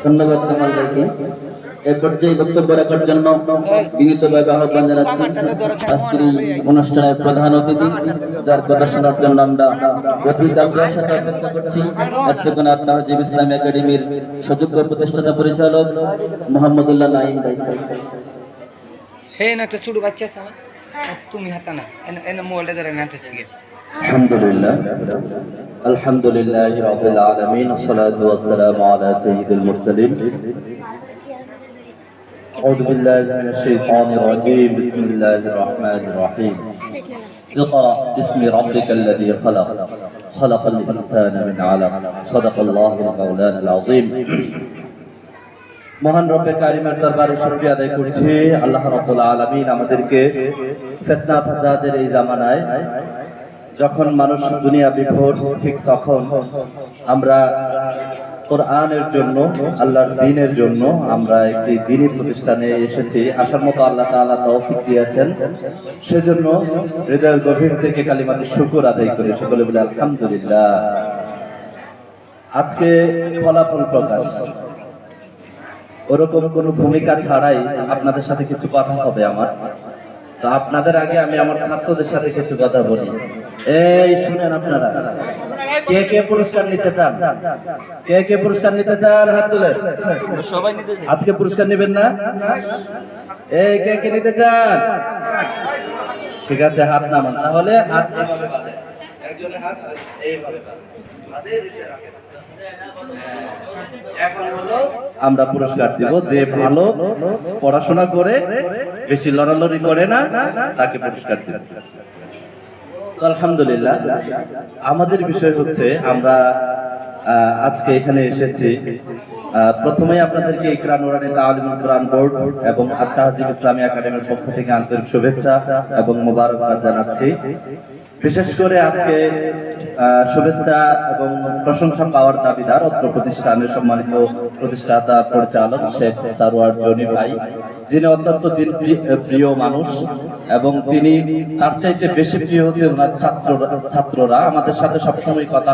ধন্যবাদ কামাল ভাইকে। এই পর্যায়ে বক্তব্য রাখার জন্য বিনীতভাবে আহ্বান জানাচ্ছি আজকের এই অনুষ্ঠানের প্রধান অতিথি, যার কথা শোনার জন্য আমরা অধিক আগ্রহের সাথে অপেক্ষা করছি, নেত্রকোনা তাহজিব ইসলামী একাডেমির সুযোগ্য প্রতিষ্ঠাতা পরিচালক মোহাম্মদুল্লাহ নাঈম ভাই। হে না একটা ছোট বাচ্চা আছে তুমি হাতা না এনে মোবাইলটা ধরে নাচতে শিখেছি। আলহামদুলিল্লাহি রাব্বিল আলামিন, আসসালাতু ওয়াসসালামু আলা সাইয়্যিদিল মুরসালিন। أعوذ بالله من الشيطان الرجيم، بسم الله الرحمن الرحيم. اقرأ باسم ربك الذي خلق، خلق الإنسان من علق، صدق الله المولان العظيم. মহান রব্বে কারিমের দরবারে শুকরিয়া আদায় করছি আল্লাহ রাব্বুল আলামিন আমাদেরকে ফিতনা ফাসাদের এই জামানায় যখন মানুষ দুনিয়া বিভোর, ঠিক তখন আমরা কোরআনের জন্য, আল্লাহর দ্বীনের জন্য আমরা একটি দ্বীনি প্রতিষ্ঠানে এসেছি। আসার মতো আল্লাহ তাআলা তৌফিক দিয়েছেন, সেজন্য হৃদয়ের গভীর থেকে কালিমাতে শুকর আদায় করি। সকলে বলে আলহামদুলিল্লাহ। আজকে ফলাফল প্রকাশ, ওরকম কোনো ভূমিকা ছাড়াই আপনাদের সাথে কিছু কথা হবে আমার। তো আপনাদের আগে আমি আমার ছাত্রদের সাথে কিছু কথা বলি। এই শুনেন, আপনারা কে কে পুরস্কার নিতে চান? কে কে পুরস্কার নিতে চান? হাত তুলে। সবাই নিতে চাই। আজকে পুরস্কার নেবেন না? এই কে কে নিতে চান? ঠিক আছে, হাত নামান। তাহলে হাত এইভাবে বাঁধেন, একজনের হাত এইভাবে বাঁধেন, নিচে রাখেন। এখন হলো আমরা পুরস্কার দিব, যে ভালো পড়াশোনা করে, বেশি লড়ালড়ি করে না, তাকে পুরস্কার দিব। আলহামদুলিল্লাহ। আমাদের বিষয় হচ্ছে, আমরা আজকে এখানে এসেছি, প্রথমেই আপনাদেরকে ইকরা নুরানী তালিমুল কোরআন বোর্ড এবং তাহজিব ইসলামী একাডেমির পক্ষ থেকে আন্তরিক শুভেচ্ছা এবং মোবারকবাদ জানাচ্ছি। বিশেষ করে আজকে শুভেচ্ছা এবং প্রশংসা পাওয়ার দাবিদার অত্র প্রতিষ্ঠানের সম্মানিত প্রতিষ্ঠাতা পরিচালক শেখ সারোয়ার জনি ভাই, যিনি অত্যন্ত দিন প্রিয় মানুষ এবং তিনি তার চাইতে বেশি প্রিয় হচ্ছে ওনার ছাত্ররা। আমাদের সাথে সবসময় কথা